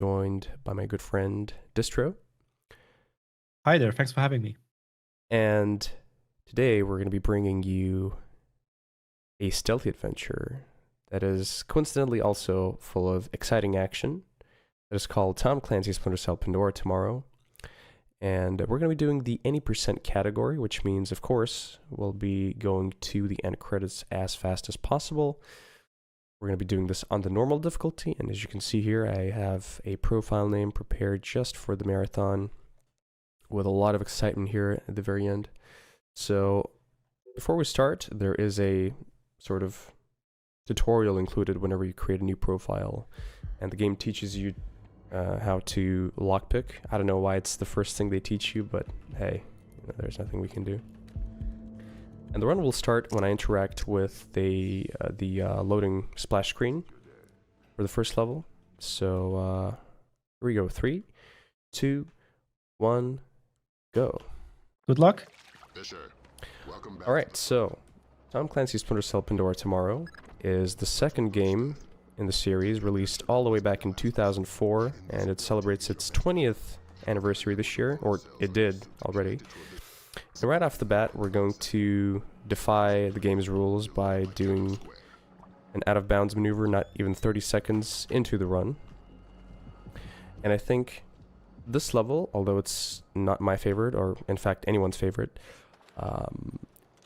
joined by my good friend Distro. Hi there, thanks for having me. And today we're going to be bringing you a stealthy adventure that is coincidentally also full of exciting action. That is called Tom Clancy's Splinter Cell Pandora tomorrow. And we're going to be doing the any percent category, which means, of course, we'll be going to the end credits as fast as possible. We're going to be doing this on the normal difficulty, and as you can see here, I have a profile name prepared just for the marathon with a lot of excitement here at the very end. So before we start, there is a sort of tutorial included whenever you create a new profile, and the game teaches you how to lockpick. I don't know why it's the first thing they teach you, but hey, there's nothing we can do. And the run will start when I interact with the loading splash screen for the first level. So here we go. 3, 2, 1, go. Good luck. All right, so Tom Clancy's Splinter Cell Pandora tomorrow is the second game in the series, released all the way back in 2004, and it celebrates its 20th anniversary this year, or it did already. And right off the bat, we're going to defy the game's rules by doing an out-of-bounds maneuver not even 30 seconds into the run. And I think this level, although it's not my favorite, or in fact anyone's favorite,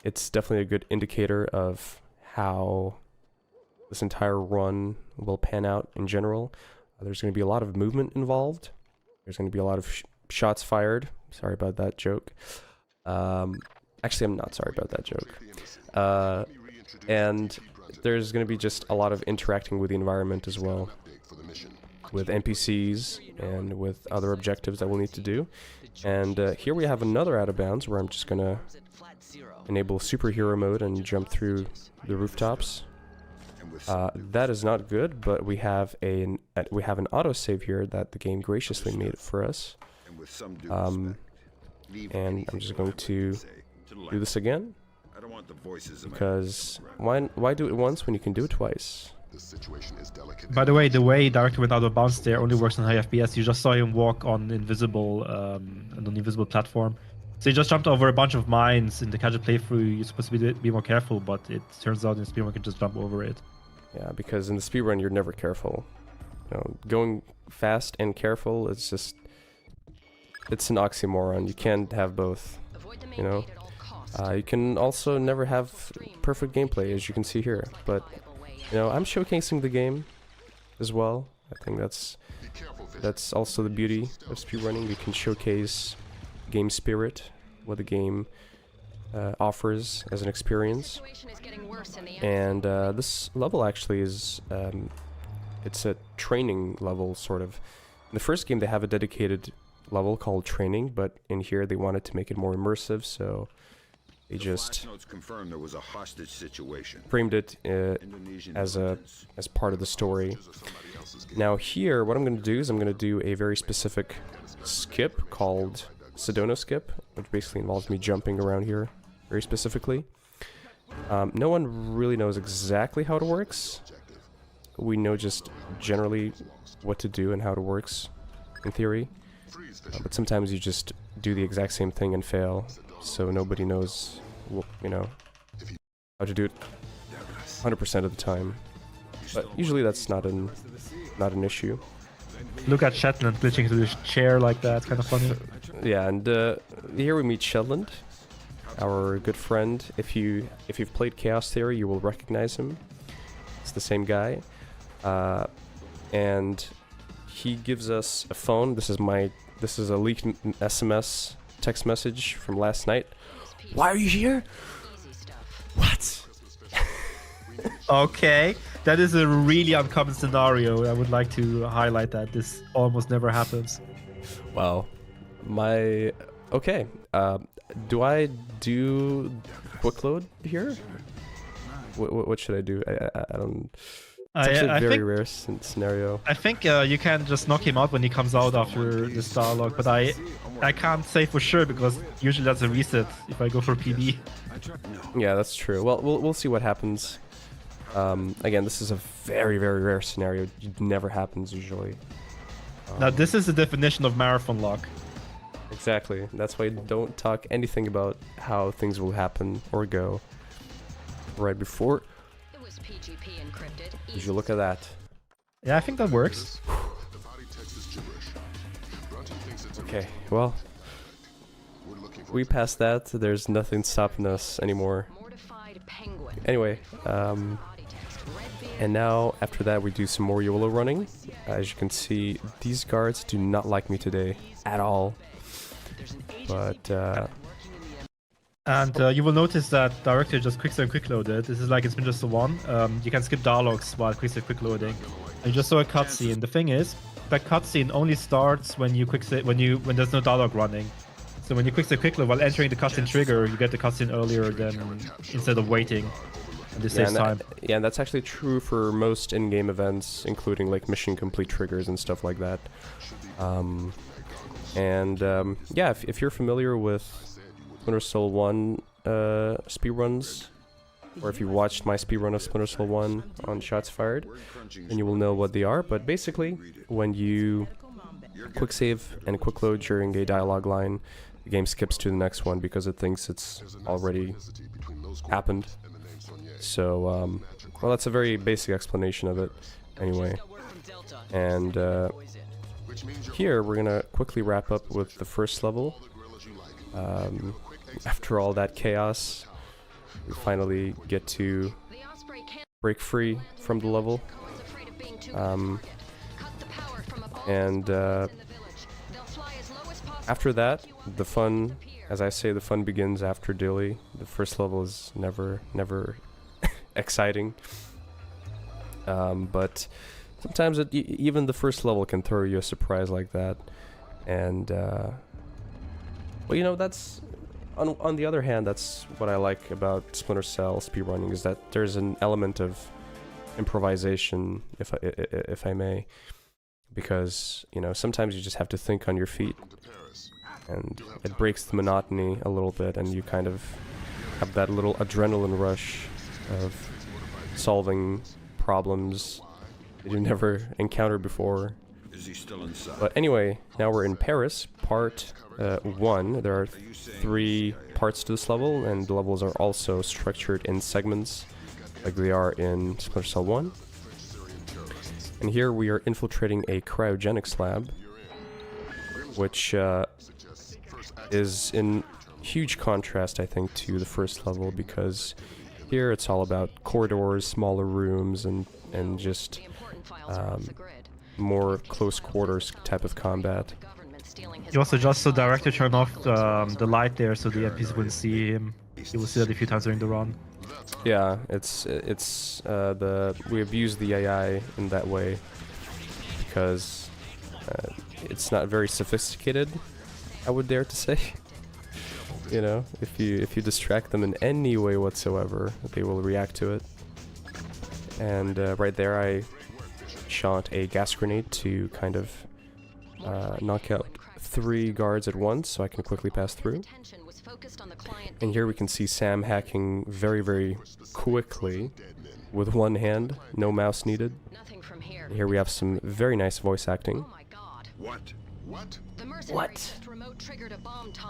it's definitely a good indicator of how this entire run will pan out in general. There's going to be a lot of movement involved. There's going to be a lot of shots fired. Sorry about that joke. Actually, I'm not sorry about that joke. And there's going to be just a lot of interacting with the environment as well, with NPCs and with other objectives that we'll need to do. And here we have another out of bounds where I'm just going to enable superhero mode and jump through the rooftops. That is not good, but we have an autosave here that the game graciously made for us. And I'm just going to do this again, because why do it once when you can do it twice? By the way Director went out of bounds there only works on high FPS. You just saw him walk on invisible, on an invisible platform. So he just jumped over a bunch of mines. In the casual playthrough, you're supposed to be more careful, but it turns out in speedrun you can just jump over it. Yeah, because in the speedrun you're never careful. You know, going fast and careful, it's an oxymoron. You can't have both, you know. You can also never have perfect gameplay, as you can see here. But, you know, I'm showcasing the game as well. I think that's also the beauty of speedrunning. You can showcase game spirit, what the game offers as an experience. And this level actually is, it's a training level, sort of. In the first game they have a dedicated level called training, but in here they wanted to make it more immersive, so they just framed it as part of the story. Now here, what I'm going to do is I'm going to do a very specific skip called Sedona skip, which basically involves me jumping around here very specifically. No one really knows exactly how it works. We know just generally what to do and how it works in theory. But sometimes you just do the exact same thing and fail, so nobody knows, you know, how to do it 100% of the time. But usually that's not an issue. Look at Shetland glitching through the chair like that, kind of funny. Yeah, and here we meet Shetland, our good friend. If you've played Chaos Theory, you will recognize him. It's the same guy, and he gives us a phone. This is a leaked SMS text message from last night. Why are you here? What? Okay, that is a really uncommon scenario. I would like to highlight that. This almost never happens. Wow. Okay. Do I do quick load here? What should I do? I don't... It's actually a very rare scenario. I think you can just knock him out when he comes out after this dialogue, but I can't say for sure because usually that's a reset if I go for PB. Yeah, that's true. Well, we'll see what happens. Again, this is a very, very rare scenario. It never happens usually. Now this is the definition of marathon luck. Exactly. That's why don't talk anything about how things will happen or go right before. Would you look at that? Yeah, I think that works. Okay, well, we passed that. There's nothing stopping us anymore. Anyway, and now after that we do some more YOLO running. As you can see, these guards do not like me today at all. But you will notice that Director just quicksave quick loaded. This is like it's been just the one. You can skip dialogues while quicksave quick loading. And you just saw a cutscene. The thing is, that cutscene only starts when you quicksave when there's no dialogue running. So when you quicksave quick load while entering the cutscene trigger, you get the cutscene earlier than instead of waiting. And this saves time. Yeah, and that's actually true for most in-game events, including like mission complete triggers and stuff like that. Yeah, if you're familiar with Splinter Cell 1 speedruns, or if you watched my speedrun of Splinter Cell 1 on Shots Fired, then you will know what they are. But basically, when you quick save and quick load during a dialogue line, the game skips to the next one because it thinks it's already happened. So, well, that's a very basic explanation of it, anyway. And here, we're gonna quickly wrap up with the first level. After all that chaos, we finally get to break free from the level. After that, the fun, as I say, the fun begins after Dilly. The first level is never exciting. But sometimes even the first level can throw you a surprise like that. And, well, you know, that's... On the other hand, that's what I like about Splinter Cell speedrunning, is that there's an element of improvisation, if I may. Because, you know, sometimes you just have to think on your feet. And it breaks the monotony a little bit, and you kind of have that little adrenaline rush of solving problems that you've never encountered before. Is he still inside? But anyway, now we're in Paris, part 1. There are 3 parts to this level, and the levels are also structured in segments, like they are in Splinter Cell 1. And here we are infiltrating a cryogenics lab, which is in huge contrast, I think, to the first level, because here it's all about corridors, smaller rooms, and just more close quarters type of combat. You also just saw Director turn off the light there so the NPCs wouldn't see him. You will see that a few times during the run. Yeah, we abuse the AI in that way because it's not very sophisticated, I would dare to say. You know, if you distract them in any way whatsoever, they will react to it. And right there, I shot a gas grenade to kind of knock out 3 guards at once, so I can quickly pass through. And here we can see Sam hacking very, very quickly with one hand, no mouse needed. Here we have some very nice voice acting. What?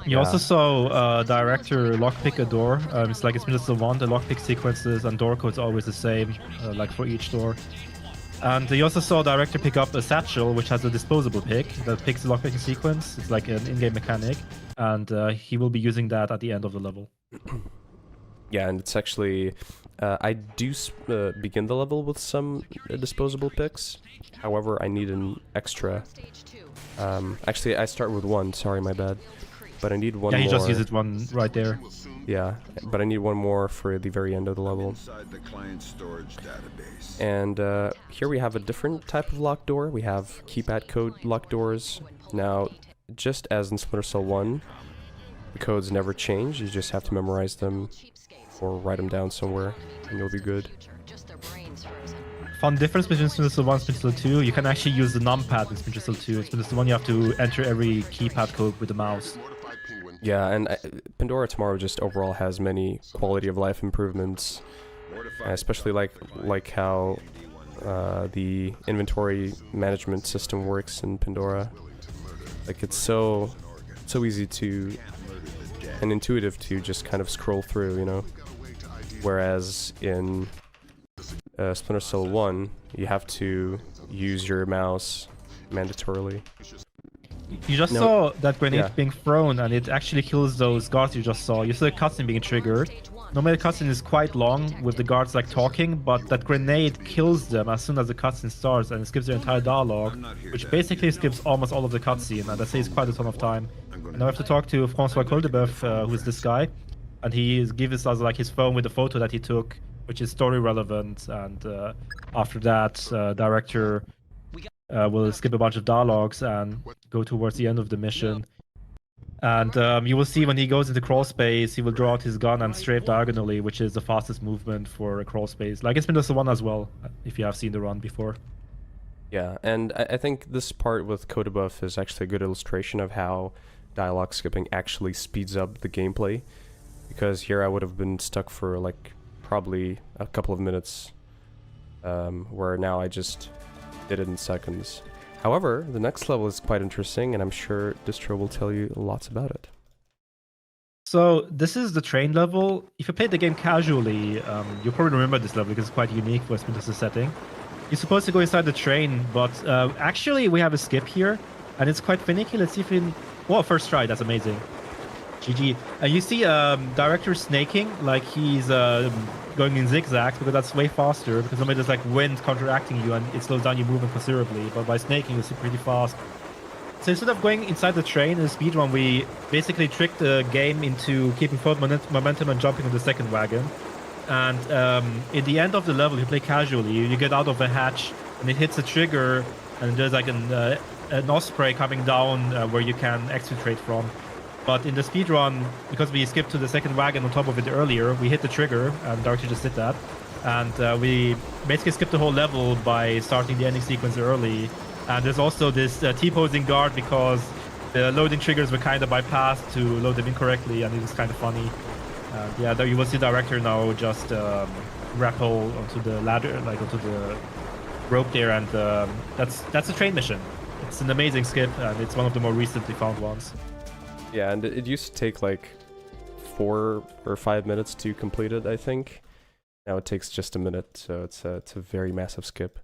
You also saw Director lockpick a door. It's like it's just the one. The lockpick sequences and door codes are always the same, like for each door. And you also saw Director pick up a satchel, which has a disposable pick that picks the lockpicking sequence. It's like an in-game mechanic, and he will be using that at the end of the level. Yeah, and it's actually... I do begin the level with some disposable picks. However, I need an extra... actually, I start with 1. Sorry, my bad. But I need one more. Yeah, he just uses one right there. Yeah, but I need one more for the very end of the level. And here we have a different type of locked door. We have keypad code locked doors. Now, just as in Splinter Cell 1, the codes never change. You just have to memorize them or write them down somewhere, and you'll be good. Fun difference between Splinter Cell 1 and Splinter Cell 2, you can actually use the numpad in Splinter Cell 2. In Splinter Cell 1, you have to enter every keypad code with the mouse. Yeah, and Pandora tomorrow just overall has many quality of life improvements, especially like how the inventory management system works in Pandora. Like, it's so easy to and intuitive to just kind of scroll through, you know. Whereas in Splinter Cell 1, you have to use your mouse mandatorily. You just saw that grenade being thrown, and it actually kills those guards you just saw. You saw the cutscene being triggered. Normally the cutscene is quite long, with the guards like talking, but that grenade kills them as soon as the cutscene starts, and it skips their entire dialogue, which basically skips almost all of the cutscene, and that saves quite a ton of time. And I have to talk to François Coldebeuf, who's this guy, and he gives us like his phone with the photo that he took, which is story relevant, and after that, director will skip a bunch of dialogues and go towards the end of the mission. And you will see when he goes into crawl space, he will draw out his gun and strafe diagonally, which is the fastest movement for a crawl space. Like it's been just the one as well, if you have seen the run before. Yeah, and I think this part with Codebuff is actually a good illustration of how dialogue skipping actually speeds up the gameplay. Because here I would have been stuck for like probably a couple of minutes, where now I just did it in seconds. However, the next level is quite interesting, and I'm sure Distro will tell you lots about it. So this is the train level. If you played the game casually, you'll probably remember this level because it's quite unique for a Splinter setting. You're supposed to go inside the train, but actually we have a skip here, and it's quite finicky. Let's see if we can... Well, first try, that's amazing. GG. And you see director snaking, like he's going in zigzags, because that's way faster, because normally there's like wind counteracting you and it slows down your movement considerably, but by snaking it's pretty fast. So instead of going inside the train in a speedrun, we basically tricked the game into keeping forward momentum and jumping on the second wagon. And in the end of the level, you play casually, you get out of a hatch and it hits a trigger, and there's like an osprey coming down where you can exfiltrate from. But in the speedrun, because we skipped to the second wagon on top of it earlier, we hit the trigger, and Director just did that. And we basically skipped the whole level by starting the ending sequence early. And there's also this T-posing guard, because the loading triggers were kind of bypassed to load them incorrectly, and it was kind of funny. Yeah, you will see Director now just rappel onto the ladder, like onto the rope there, and that's a train mission. It's an amazing skip, and it's one of the more recently found ones. Yeah, and it used to take like 4 or 5 minutes to complete it, I think. Now it takes just a minute, so it's a very massive skip.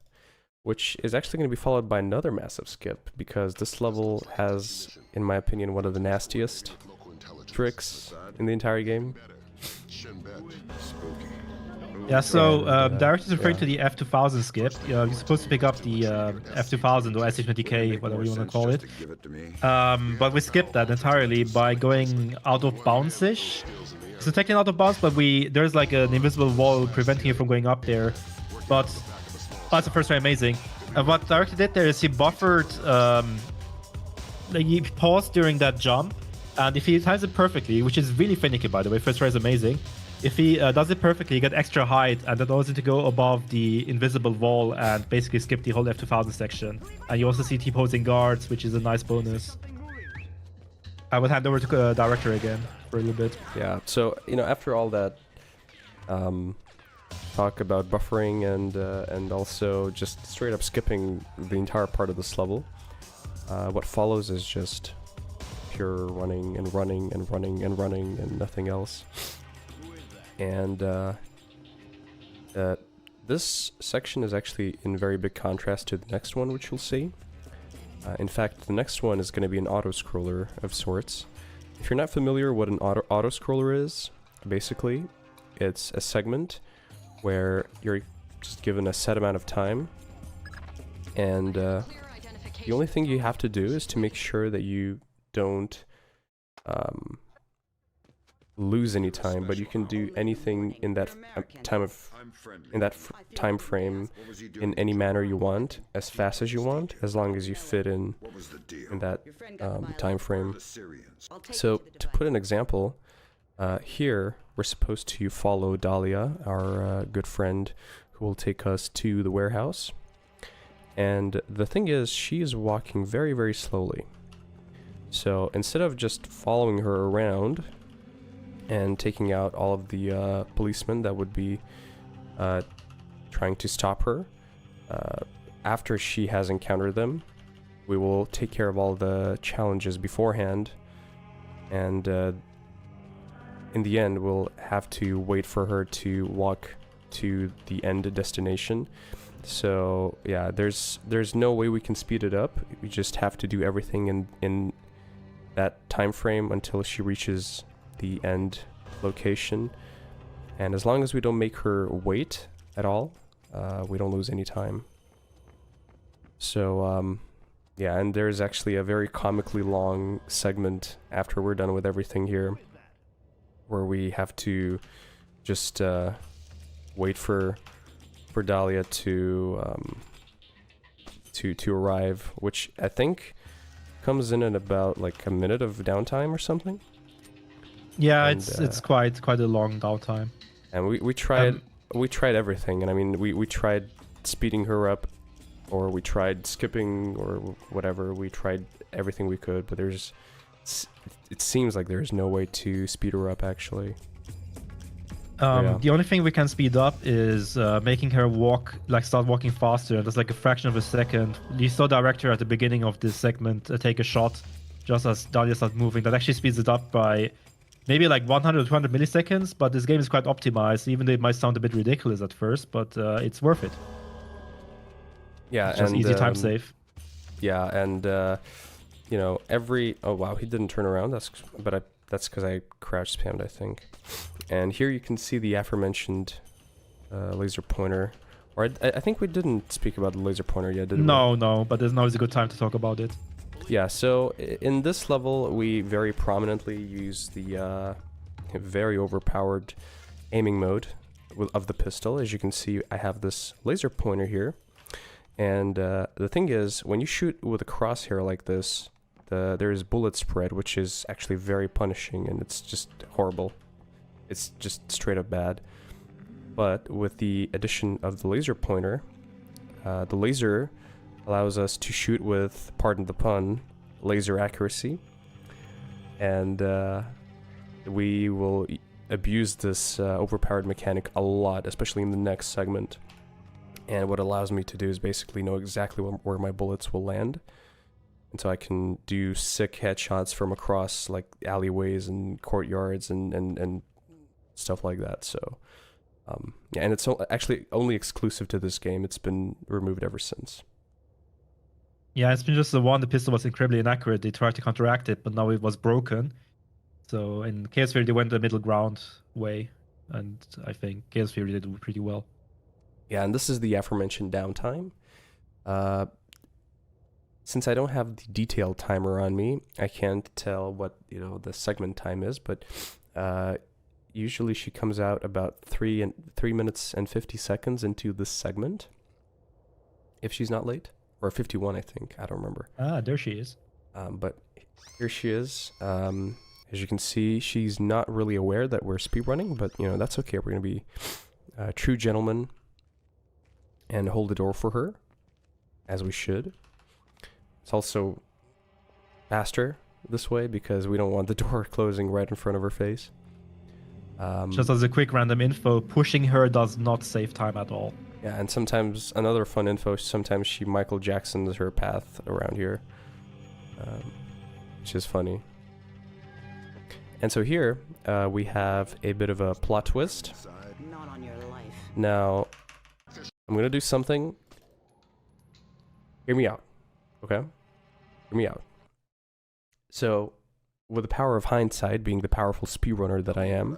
Which is actually going to be followed by another massive skip, because this level has, in my opinion, one of the nastiest tricks in the entire game. Yeah, so Director is referring to the F2000 skip. You're supposed to pick up the F2000 or SH20K, whatever you want to call it. But we skipped that entirely by going out of bounds-ish. So technically out of bounds, but there's like an invisible wall preventing you from going up there. But that's the first try, amazing. And what Director did there is he buffered, like he paused during that jump, and if he times it perfectly, which is really finicky by the way, first try is amazing. If he does it perfectly, you get extra height, and that allows him to go above the invisible wall and basically skip the whole F2000 section. And you also see T-posing guards, which is a nice bonus. I will hand over to Director again for a little bit. Yeah, so, you know, after all that talk about buffering and also just straight up skipping the entire part of this level, what follows is just pure running and running and running and running and nothing else. And this section is actually in very big contrast to the next one, which you'll see. In fact, the next one is going to be an auto-scroller of sorts. If you're not familiar what an auto-scroller is, basically, it's a segment where you're just given a set amount of time, and the only thing you have to do is to make sure that you don't lose any time, but you can do anything in that time frame in any manner you want, as fast as you want, as long as you fit in that time frame. So to put an example, here we're supposed to follow Dahlia, our good friend, who will take us to the warehouse. And the thing is, she is walking very, very slowly. So instead of just following her around and taking out all of the policemen that would be trying to stop her, after she has encountered them, we will take care of all the challenges beforehand, and in the end we'll have to wait for her to walk to the end destination. So yeah, there's no way we can speed it up. We just have to do everything in that time frame until she reaches the end location, and as long as we don't make her wait at all, we don't lose any time. So yeah, and there's actually a very comically long segment after we're done with everything here, where we have to just wait for Dahlia to arrive, which I think comes in at about like a minute of downtime or something. Yeah, And, it's quite a long downtime. And we tried everything, and I mean we tried speeding her up, or we tried skipping, or whatever. We tried everything we could, but it seems like there's no way to speed her up actually. Yeah. The only thing we can speed up is making her start walking faster. That's like a fraction of a second. You saw Director at the beginning of this segment take a shot just as Dahlia starts moving. That actually speeds it up by maybe like 100 or 200 milliseconds, but this game is quite optimized, even though it might sound a bit ridiculous at first, but it's worth it. Yeah, it's just easy time save. Yeah, and you know, oh wow, he didn't turn around. That's because I crouch spammed, I think. And here you can see the aforementioned laser pointer. Or I think we didn't speak about the laser pointer yet, did we? No, but now is a good time to talk about it. Yeah, so in this level, we very prominently use the very overpowered aiming mode of the pistol. As you can see, I have this laser pointer here. And the thing is, when you shoot with a crosshair like this, there's bullet spread, which is actually very punishing, and it's just horrible. It's just straight up bad. But with the addition of the laser pointer, the laser allows us to shoot with, pardon the pun, laser accuracy. And we will abuse this overpowered mechanic a lot, especially in the next segment. And what it allows me to do is basically know exactly where my bullets will land. And so I can do sick headshots from across like alleyways and courtyards and stuff like that. So yeah, and it's actually only exclusive to this game. It's been removed ever since. Yeah, it's been just the pistol was incredibly inaccurate. They tried to counteract it, but now it was broken. So in Chaos Theory, they went the middle ground way, and I think Chaos Theory did pretty well. Yeah, and this is the aforementioned downtime. Since I don't have the detailed timer on me, I can't tell what the segment time is, but usually she comes out about 3 minutes and 50 seconds into this segment, if she's not late, or 51, I think. I don't remember. Ah, there she is. But here she is. As you can see, she's not really aware that we're speedrunning, but that's okay. We're gonna be true gentlemen and hold the door for her, as we should. It's also faster this way because we don't want the door closing right in front of her face. Just as a quick random info, pushing her does not save time at all. Yeah, and sometimes, another fun info, sometimes she Michael Jacksons her path around here, which is funny. And so here, we have a bit of a plot twist. Not on your life. Now, I'm gonna do something. Hear me out, okay? Hear me out. So, with the power of hindsight, being the powerful speedrunner that I am,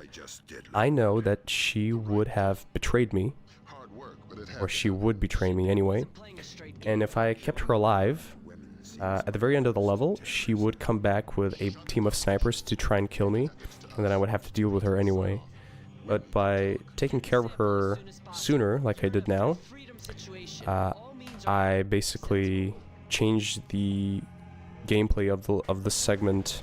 I know that she would have betrayed me, or she would betray me anyway. And if I kept her alive, at the very end of the level, she would come back with a team of snipers to try and kill me, and then I would have to deal with her anyway. But by taking care of her sooner, like I did now, I basically changed the gameplay of the segment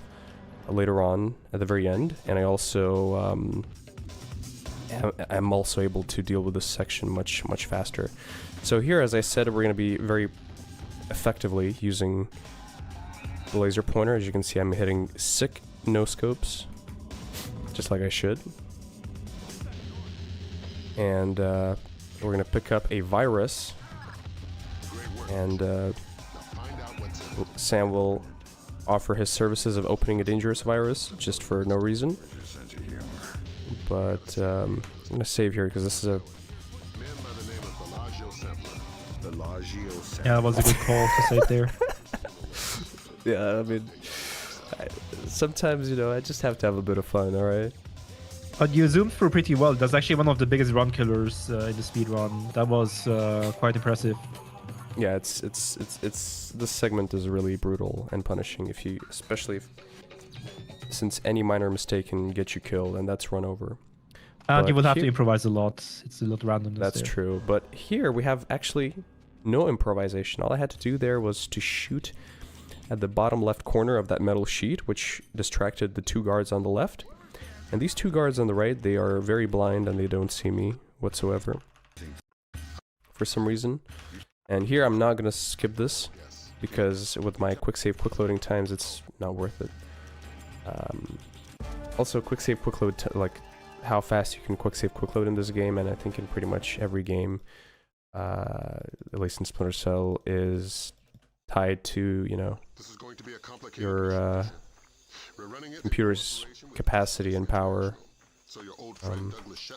later on at the very end, and I also am also able to deal with this section much faster. So here, as I said, we're going to be very effectively using the laser pointer. As you can see, I'm hitting sick no scopes, just like I should. And we're going to pick up a virus and Sam will offer his services of opening a dangerous virus just for no reason. But I'm gonna save here because this is a... Yeah, that was a good call to say it there. Yeah, I mean, sometimes, you know, I just have to have a bit of fun, alright? But you zoomed through pretty well. That's actually one of the biggest run killers in the speed run. That was quite impressive. Yeah, it's this segment is really brutal and punishing if you, especially if, since any minor mistake can get you killed, and that's run over. And you will have to improvise a lot. It's a lot randomness. That's true, but here we have actually no improvisation. All I had to do there was to shoot at the bottom left corner of that metal sheet, which distracted the 2 guards on the left. And these 2 guards on the right, they are very blind and they don't see me whatsoever for some reason. And here I'm not gonna skip this because with my quick save, quick loading times, it's not worth it. Also, quick save, quick load, like how fast you can quick save, quick load in this game, and I think in pretty much every game, at least in Splinter Cell, is tied to, you know, your computer's capacity and power.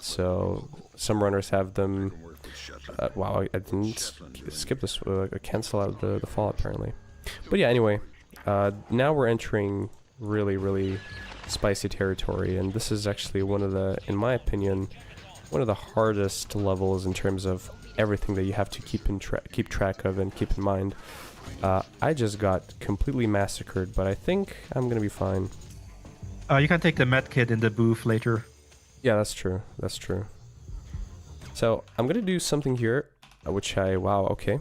So some runners have them. Wow, I didn't skip this. Cancel out the fall apparently. But yeah, anyway, now we're entering really spicy territory, and this is actually one of the, in my opinion, one of the hardest levels in terms of everything that you have to keep track of and keep in mind. I just got completely massacred, but I think I'm gonna be fine. You can take the medkit in the booth later. Yeah, that's true. That's true. So I'm gonna do something here, which wow, okay.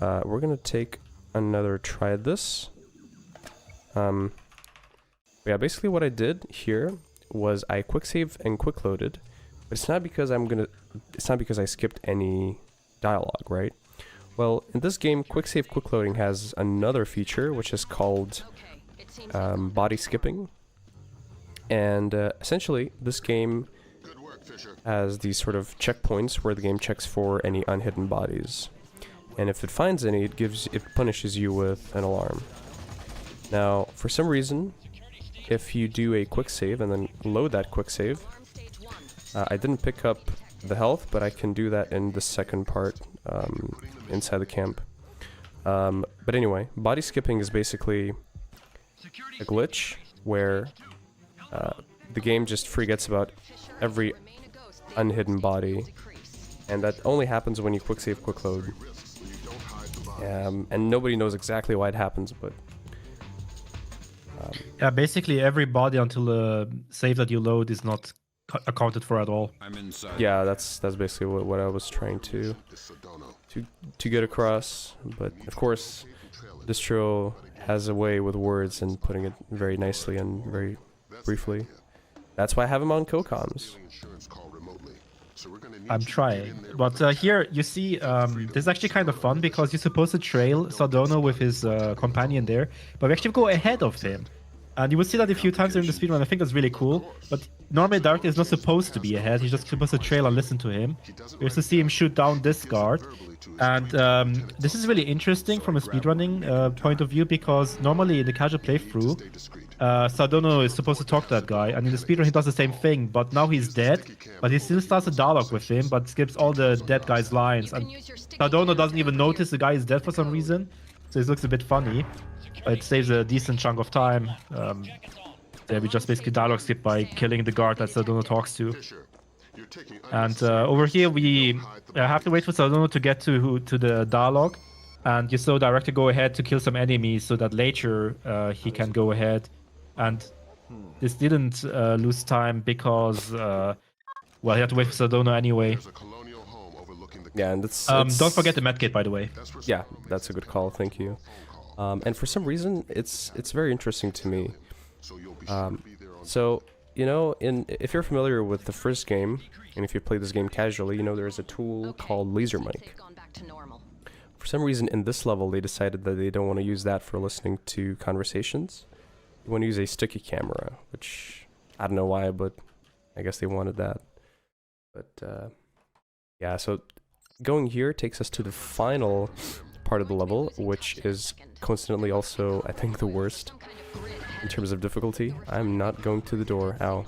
We're gonna take another try at this. Yeah, basically what I did here was I quick save and quick loaded, but it's not because I skipped any dialogue, right? Well, in this game, quick save, quick loading has another feature which is called body skipping, and essentially this game has these sort of checkpoints where the game checks for any unhidden bodies, and if it finds any, it punishes you with an alarm. Now, for some reason, if you do a quick save and then load that quick save, I didn't pick up the health, but I can do that in the second part inside the camp. But anyway, body skipping is basically a glitch where the game just forgets about every unhidden body, and that only happens when you quick save, quick load. And nobody knows exactly why it happens, but yeah, basically every body until the save that you load is not accounted for at all. Yeah, that's basically what I was trying to get across. But of course, Distro has a way with words and putting it very nicely and very briefly. That's why I have him on co-coms. I'm trying, but here you see this is actually kind of fun because you're supposed to trail Sardono with his companion there, but we actually go ahead of him, and you will see that a few times during the speedrun. I think that's really cool, but normally Director is not supposed to be ahead. He's just supposed to trail and listen to him. We used to see him shoot down this guard, and this is really interesting from a speedrunning point of view, because normally in the casual playthrough, Sardono is supposed to talk to that guy, and in the speedrun he does the same thing, but now he's dead, but he still starts a dialogue with him, but skips all the dead guy's lines, and Sardono doesn't even notice the guy is dead for some reason, so it looks a bit funny, but it saves a decent chunk of time. There we just basically dialogue skip by killing the guard that Sardono talks to. And over here we have to wait for Sardono to get to the dialogue, and you saw Director go ahead to kill some enemies so that later he can go ahead. And this didn't lose time because, well, he had to wait for Sardono anyway. Yeah, and it's don't forget the medkit, by the way. Yeah, that's a good call, thank you. And for some reason, it's very interesting to me. So, you know, if you're familiar with the first game, and if you play this game casually, you know there's a tool called laser mic. For some reason, in this level, they decided that they don't want to use that for listening to conversations. They want to use a sticky camera, which I don't know why, but I guess they wanted that. But yeah, so going here takes us to the final part of the level, which is coincidentally also, I think, the worst in terms of difficulty. I'm not going to the door. Ow.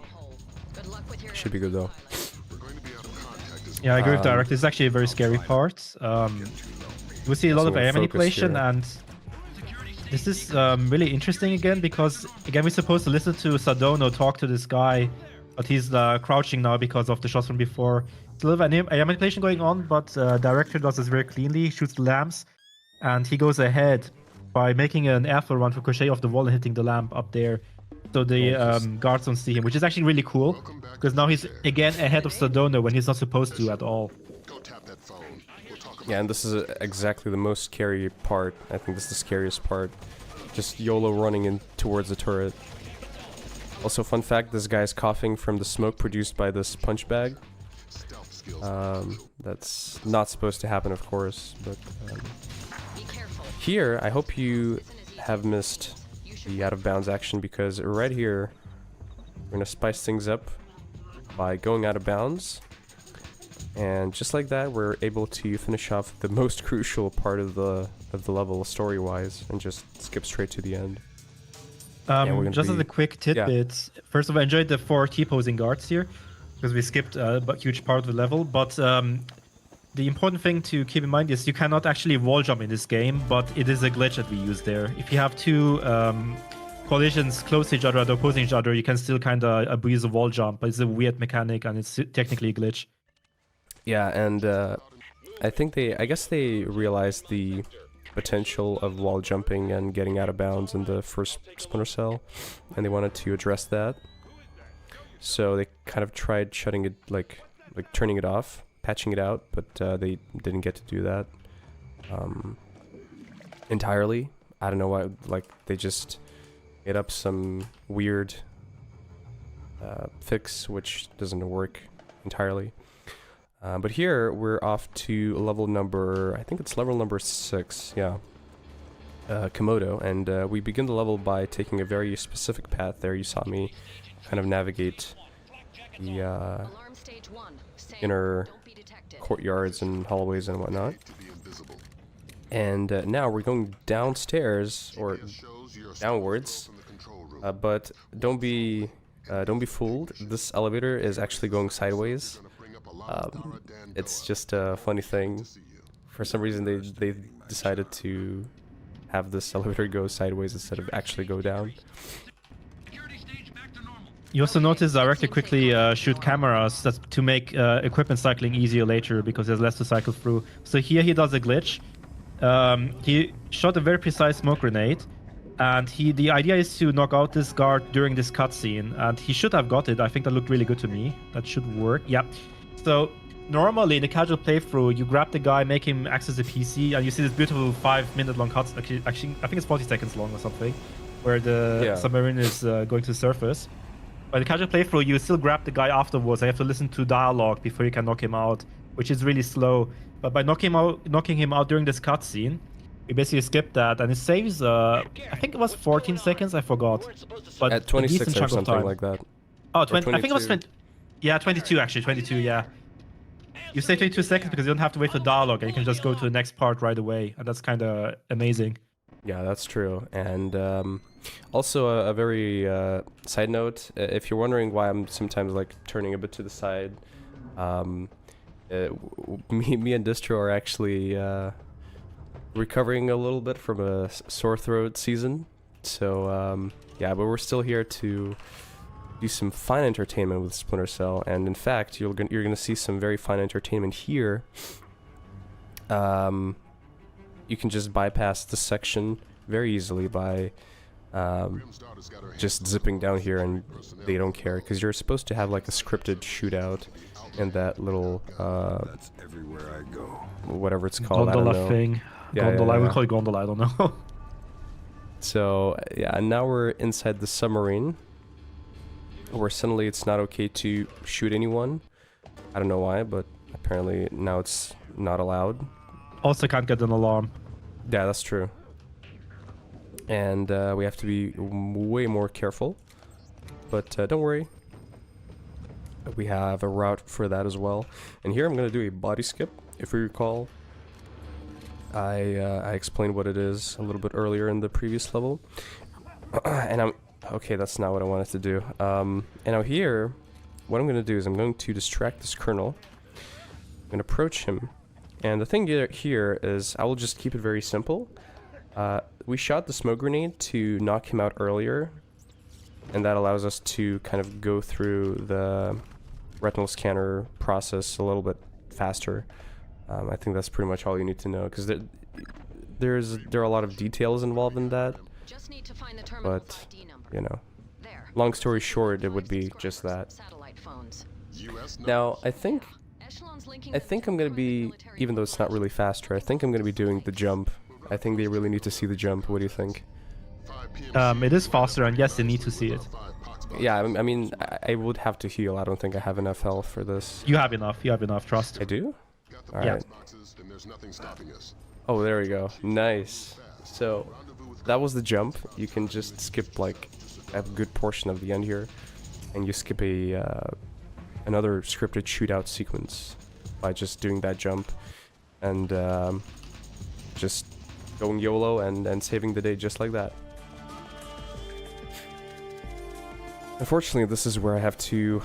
Should be good though. Yeah, I agree with Director. It's actually a very scary part. We see a lot of air manipulation, and this is really interesting again, because again we're supposed to listen to Sardono talk to this guy, but he's crouching now because of the shots from before. It's a little bit of air manipulation going on, but Director does this very cleanly, shoots the lamps, and he goes ahead by making an airflow run ricochet off the wall and hitting the lamp up there, so the guards don't see him, which is actually really cool, because now he's again ahead of Sardono when he's not supposed to at all. Yeah, and this is exactly the most scary part. I think this is the scariest part. Just YOLO running in towards the turret. Also, fun fact, this guy's coughing from the smoke produced by this punch bag. That's not supposed to happen, of course, but here, I hope you have missed the out of bounds action, because right here, we're gonna spice things up by going out of bounds. And just like that, we're able to finish off the most crucial part of the level story-wise, and just skip straight to the end. Just as a quick tidbit, first of all, I enjoyed the 4 T-posing guards here, because we skipped a huge part of the level. But the important thing to keep in mind is you cannot actually wall jump in this game, but it is a glitch that we use there. If you have 2 collisions close to each other, opposing each other, you can still kind of abuse a wall jump, but it's a weird mechanic and it's technically a glitch. Yeah, and I guess they realized the potential of wall jumping and getting out of bounds in the first Splinter Cell, and they wanted to address that. So they kind of tried shutting it, like turning it off, patching it out, but they didn't get to do that entirely. I don't know why. Like, they just made up some weird fix which doesn't work entirely. But here, we're off to level number, I think it's level number 6, yeah. Komodo, and we begin the level by taking a very specific path there. You saw me kind of navigate the inner courtyards and hallways and whatnot. And now we're going downstairs, or downwards, but don't be fooled. This elevator is actually going sideways. It's just a funny thing. For some reason, they decided to have this elevator go sideways instead of actually go down. You also notice Director quickly shoot cameras to make equipment cycling easier later, because there's less to cycle through. So here he does a glitch. He shot a very precise smoke grenade, and the idea is to knock out this guard during this cutscene, and he should have got it. I think that looked really good to me. That should work. Yeah. So normally in the casual playthrough, you grab the guy, make him access the PC, and you see this beautiful 5-minute long cutscene. Actually, I think it's 40 seconds long or something, where the submarine is going to the surface. But in the casual playthrough, you still grab the guy afterwards. You have to listen to dialogue before you can knock him out, which is really slow. But by knocking him out during this cutscene, we basically skip that, and it saves. I think it was 14 seconds. I forgot. But at 26 or something like that. Oh, 20. I think it was 20. Yeah, 22 actually. 22. Yeah. You save 22 seconds because you don't have to wait for dialogue, and you can just go to the next part right away, and that's kind of amazing. Yeah, that's true. And also a very side note, if you're wondering why I'm sometimes like turning a bit to the side, me and Distro are actually recovering a little bit from a sore throat season. So yeah, but we're still here to do some fun entertainment with Splinter Cell, and in fact, you're gonna see some very fun entertainment here. You can just bypass this section very easily by just zipping down here, and they don't care, because you're supposed to have like a scripted shootout in that little That's everywhere I go. Whatever it's called. Gondola I don't know. thing. Yeah, Gondola. yeah, yeah. We call it gondola. I don't know. So yeah, and now we're inside the submarine, where suddenly it's not okay to shoot anyone. I don't know why, but apparently now it's not allowed. Also can't get an alarm. Yeah, that's true. And we have to be way more careful. But don't worry. We have a route for that as well. And here I'm going to do a body skip. if we recall, I explained what it is a little bit earlier in the previous level. And I'm... Okay, that's not what I wanted to do. And now here, what I'm going to do is I'm going to distract this colonel. I'm going to approach him. And the thing here is I will just keep it very simple. We shot the smoke grenade to knock him out earlier. And that allows us to kind of go through the retinal scanner process a little bit faster. I think that's pretty much all you need to know, because there are a lot of details involved in that. But, you know, long story short, it would be just that. Now, I think I'm gonna be, even though it's not really faster, I think I'm gonna be doing the jump. I think they really need to see the jump. What do you think? It is faster, and yes, they need to see it. Yeah, I mean, I would have to heal. I don't think I have enough health for this. You have enough, trust. I do? Alright. Yeah. Oh, there we go. Nice. So, that was the jump. You can just skip, like, a good portion of the end here. And you skip another scripted shootout sequence by just doing that jump. And, just going YOLO and saving the day just like that. Unfortunately, this is where I have to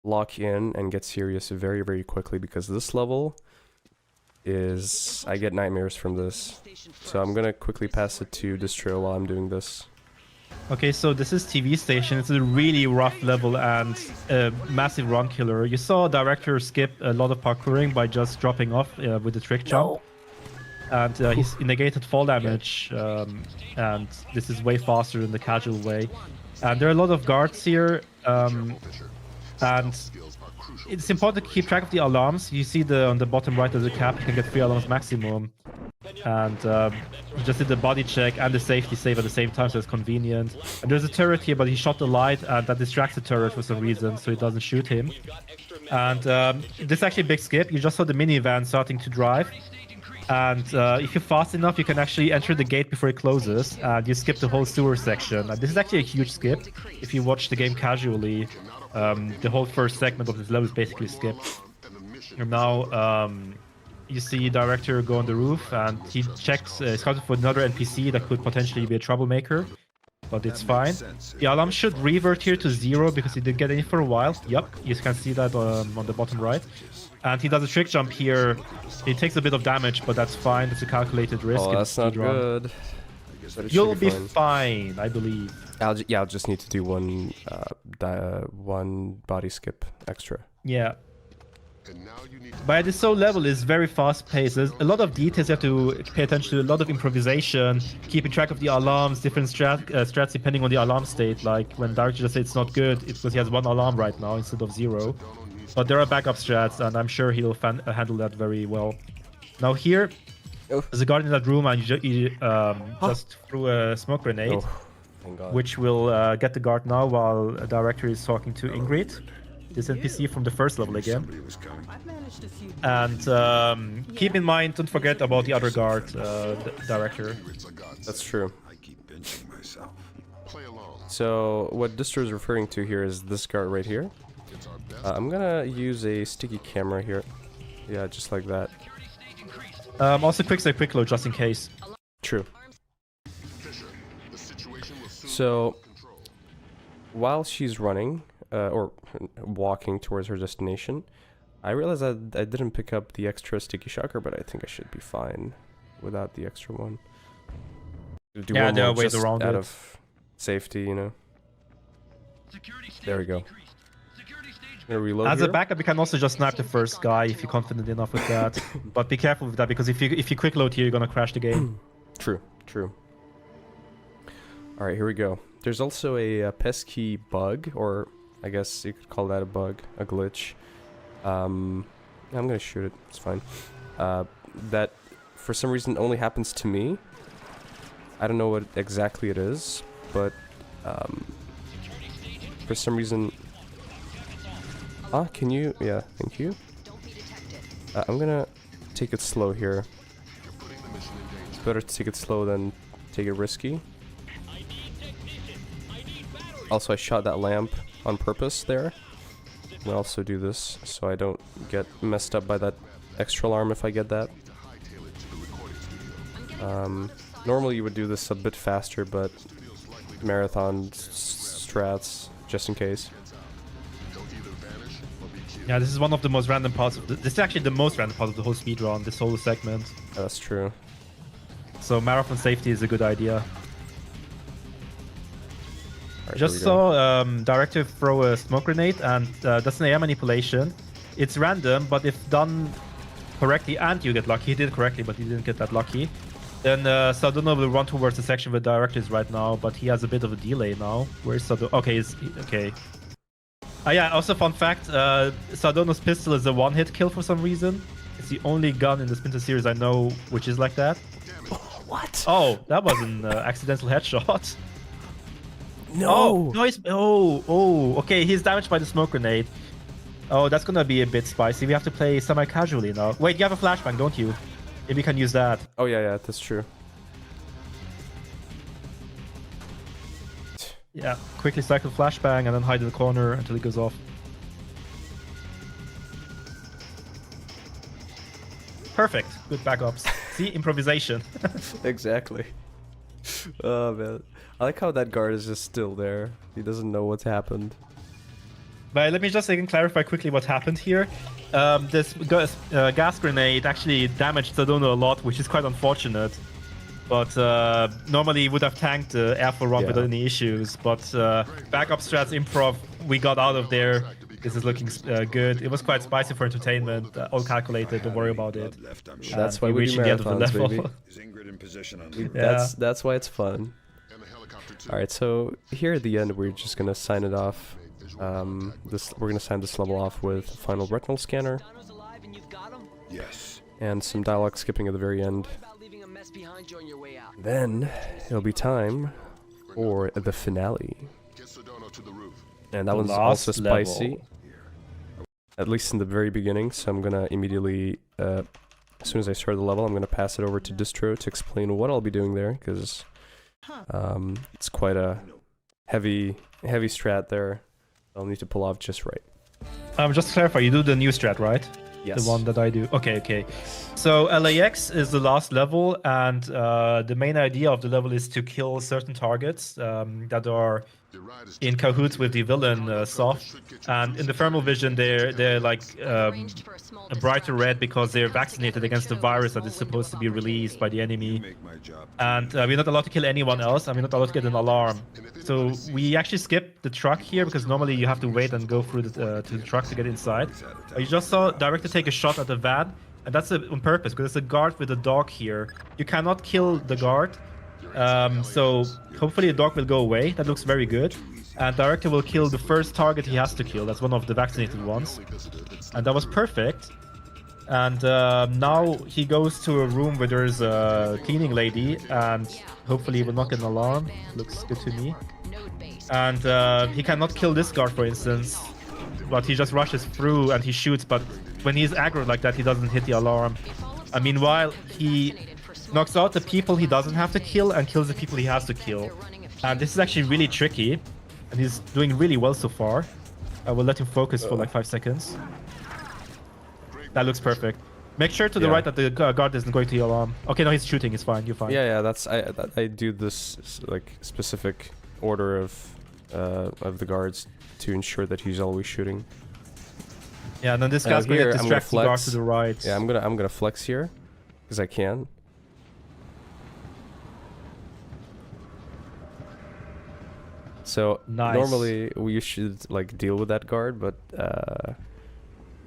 lock in and get serious very, very quickly, because this level is... I get nightmares from this. So I'm gonna quickly pass it to Distro while I'm doing this. Okay, so this is TV Station. It's a really rough level and a massive run killer. You saw Director skip a lot of parkouring by just dropping off with the trick jump. And he's negated fall damage, and this is way faster than the casual way. And there are a lot of guards here, and it's important to keep track of the alarms. You see on the bottom right of the cap, you can get 3 alarms maximum. And you just did the body check and the safety save at the same time, so it's convenient. And there's a turret here, but he shot the light, and that distracts the turret for some reason, so it doesn't shoot him. And this is actually a big skip. You just saw the minivan starting to drive. And if you're fast enough, you can actually enter the gate before it closes, and you skip the whole sewer section. And this is actually a huge skip. If you watch the game casually, the whole first segment of this level is basically skipped. And now you see Director go on the roof, and he checks, scouted for another NPC that could potentially be a troublemaker. But it's fine. The alarm should revert here to 0 because he didn't get any for a while. Yep, you can see that on the bottom right. And he does a trick jump here. He takes a bit of damage, but that's fine. It's a calculated risk. Oh, that's not good. You'll be fine, I believe. I'll just need to do one body skip extra. Yeah. But this soul level is very fast paced. There's a lot of details you have to pay attention to, a lot of improvisation, keeping track of the alarms, different strats depending on the alarm state. Like when Director just said it's not good, it's because he has 1 alarm right now instead of 0. But there are backup strats, and I'm sure he'll handle that very well. Now here, there's a guard in that room, and you just threw a smoke grenade, which will get the guard now while Director is talking to Ingrid, this NPC from the first level again. And keep in mind, don't forget about the other guard, Director. That's true. So what Distro is referring to here is this guard right here. I'm gonna use a sticky camera here. Yeah, just like that. Also quick save, quick load, just in case. True. So, while she's running, or walking towards her destination, I realized I didn't pick up the extra sticky shocker, but I think I should be fine without the extra one. Do yeah, one there are more ways just around out it. of safety, you know. There we go. Reload As here. a backup, you can also just snipe the first guy if you're confident enough with that. But be careful with that, because if you quick load here, you're gonna crash the game. True, true. Alright, here we go. There's also a pesky bug, or I guess you could call that a bug, a glitch. I'm gonna shoot it, it's fine. That, for some reason, only happens to me. I don't know what exactly it is, but for some reason... can you... Yeah, thank you. I'm gonna take it slow here. It's better to take it slow than take it risky. Also, I shot that lamp on purpose there. I'm gonna also do this so I don't get messed up by that extra alarm if I get that. Normally you would do this a bit faster, but marathon strats, just in case. Yeah, this is one of the most random parts of this is actually the most random part of the whole speedrun, this whole segment. Yeah, that's true. So marathon safety is a good idea. Right, Just saw Director throw a smoke grenade, and that's an AI manipulation. It's random, but if done correctly and you get lucky, he did it correctly, but he didn't get that lucky, then Sardono will run towards the section where Director is right now, but he has a bit of a delay now. Where's Sardono? Okay, okay. Yeah, also fun fact, Sardono's pistol is a one-hit kill for some reason. It's the only gun in the Splinter series I know which is like that. What? Oh, that was an accidental headshot. No! Oh, okay, he's damaged by the smoke grenade. Oh, that's gonna be a bit spicy. We have to play semi-casually now. Wait, you have a flashbang, don't you? Maybe you can use that. Oh yeah, that's true. Yeah, quickly cycle flashbang and then hide in the corner until it goes off. Perfect. Good backups. See, improvisation. Exactly. Oh man, I like how that guard is just still there. He doesn't know what's happened. But let me just again clarify quickly what happened here. This gas grenade actually damaged Sardono a lot, which is quite unfortunate. But normally he would have tanked the air for run without any issues. But backup strats improv, we got out of there. This is looking good. It was quite spicy for entertainment. All calculated, don't worry about it. That's why we do marathons, baby. That's why it's fun. Alright, so here at the end we're just gonna sign it off. We're gonna sign this level off with final retinal scanner. Yes. And some dialogue skipping at the very end. Then it'll be time for the finale. And that one's also spicy. At least in the very beginning, so I'm gonna immediately, as soon as I start the level, I'm gonna pass it over to Distro to explain what I'll be doing there, because it's quite a heavy strat there. I'll need to pull off just right. Just to clarify, you do the new strat, right? Yes. The one that I do. Okay. So LAX is the last level, and the main idea of the level is to kill certain targets that are in cahoots with the villain Soft. And in the thermal vision, they're like a brighter red because they're vaccinated against the virus that is supposed to be released by the enemy. And we're not allowed to kill anyone else, and we're not allowed to get an alarm. So we actually skip the truck here because normally you have to wait and go through to the truck to get inside. You just saw Director take a shot at the van, and that's on purpose because it's a guard with a dog here. You cannot kill the guard, so hopefully the dog will go away. That looks very good. And Director will kill the first target he has to kill. That's one of the vaccinated ones. And that was perfect. And now he goes to a room where there's a cleaning lady, and hopefully he will not get an alarm. Looks good to me. And he cannot kill this guard, for instance, but he just rushes through and he shoots. But when he's aggroed like that, he doesn't hit the alarm. And meanwhile, he knocks out the people he doesn't have to kill and kills the people he has to kill. And this is actually really tricky, and he's doing really well so far. I will let him focus for like 5 seconds. That looks perfect. Make sure to the right that the guard isn't going to the alarm. Okay, no, he's shooting. It's fine. You're fine. Yeah. That's I do this like specific order of the guards to ensure that he's always shooting. Yeah, and then this guy's going to distract the guard to the right. Yeah, I'm gonna flex here because I can. So normally we should like deal with that guard, but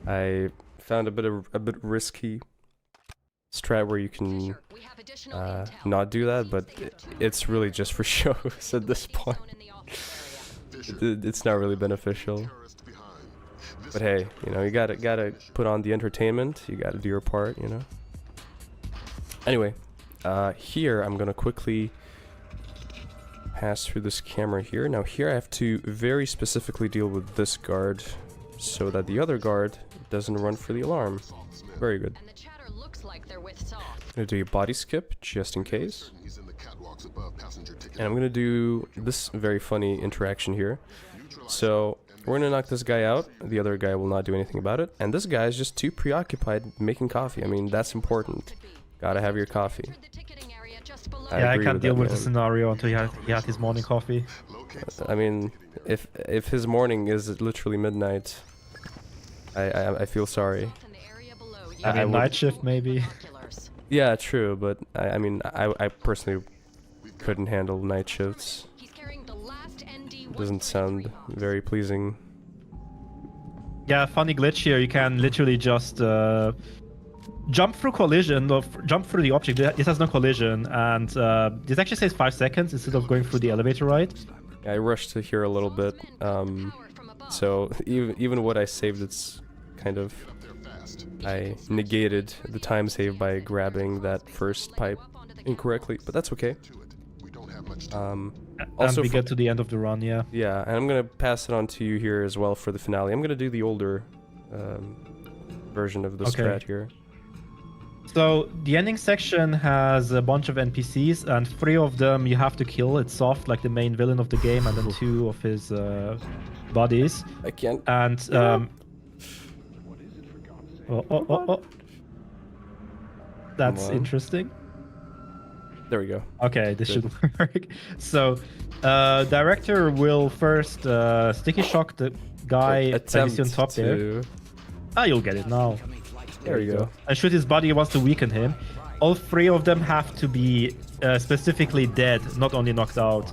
I found a bit risky strat where you can not do that, but it's really just for shows at this point. It's not really beneficial. But hey, you know, you gotta put on the entertainment. You gotta do your part, you know. Anyway, here I'm gonna quickly pass through this camera here. Now here I have to very specifically deal with this guard so that the other guard doesn't run for the alarm. Very good. I'm gonna do a body skip just in case. And I'm gonna do this very funny interaction here. So we're gonna knock this guy out. The other guy will not do anything about it. And this guy is just too preoccupied making coffee. I mean, that's important. Gotta have your coffee. Yeah, I agree can't deal that, with the man. scenario until he had his morning coffee. I mean, if his morning is literally midnight, I feel sorry. I mean, would- night shift maybe. Yeah, true, but I mean, I personally couldn't handle night shifts. Doesn't sound very pleasing. Yeah, funny glitch here. You can literally just jump through collision, or jump through the object. This has no collision, and this actually says 5 seconds instead of going through the elevator ride. I rushed to here a little bit, so even what I saved, it's kind of... I negated the time save by grabbing that first pipe incorrectly, but that's okay. Also, we get to the end of the run, yeah. Yeah, and I'm gonna pass it on to you here as well for the finale. I'm gonna do the older version of the strat here. So the ending section has a bunch of NPCs, and 3 of them you have to kill. It's Soft, like the main villain of the game, and then 2 of his buddies. I can't. And that's interesting. There we go. Okay, this should work. So, Director will first sticky shock the guy that you see on top there. Ah, you'll get it now. There you go. And shoot his buddy wants to weaken him. All 3 of them have to be specifically dead, not only knocked out.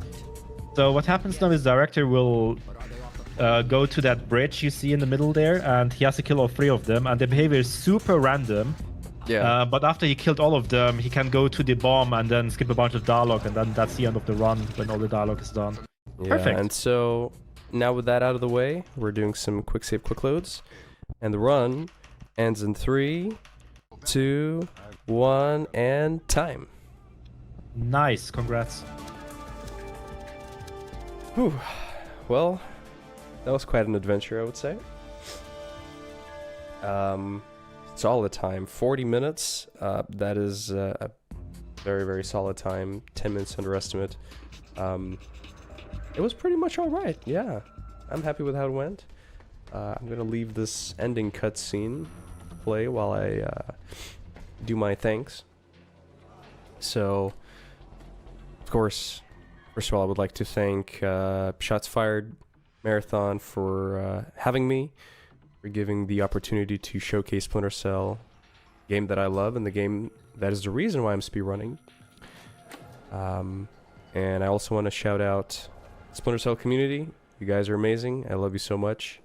So what happens now is Director will go to that bridge you see in the middle there, and he has to kill all 3 of them, and the behavior is super random. Yeah. But after he killed all of them, he can go to the bomb and then skip a bunch of dialogue, and then that's the end of the run when all the dialogue is done. Yeah, Perfect. and so now with that out of the way, we're doing some quick save, quick loads, and the run ends in 3, 2, 1, and time. Nice, congrats. Whew. Well, that was quite an adventure, I would say. Solid time, 40 minutes. That is a very, very solid time. 10 minutes underestimate. It was pretty much all right. Yeah, I'm happy with how it went. I'm gonna leave this ending cutscene play while I do my thanks. So, of course, first of all, I would like to thank Shots Fired Marathon for having me, for giving the opportunity to showcase Splinter Cell, game that I love and the game that is the reason why I'm speedrunning. And I also want to shout out Splinter Cell community. You guys are amazing. I love you so much.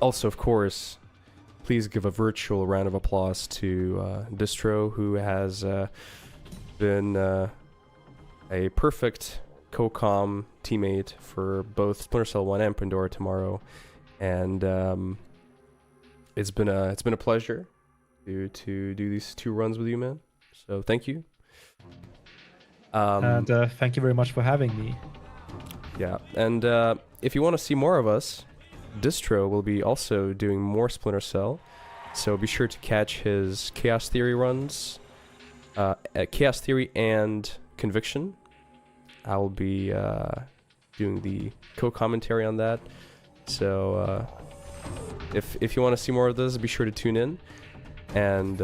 Also, of course, please give a virtual round of applause to Distro, who has been a perfect co-com teammate for both Splinter Cell 1 and Pandora tomorrow, and it's been a pleasure to do these 2 runs with you, man. So thank you. And thank you very much for having me. Yeah, and if you want to see more of us, Distro will be also doing more Splinter Cell, so be sure to catch his Chaos Theory runs, Chaos Theory and Conviction. I will be doing the co-commentary on that, so if you want to see more of this, be sure to tune in. And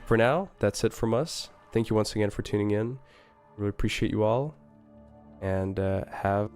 for now, that's it from us. Thank you once again for tuning in. Really appreciate you all, and have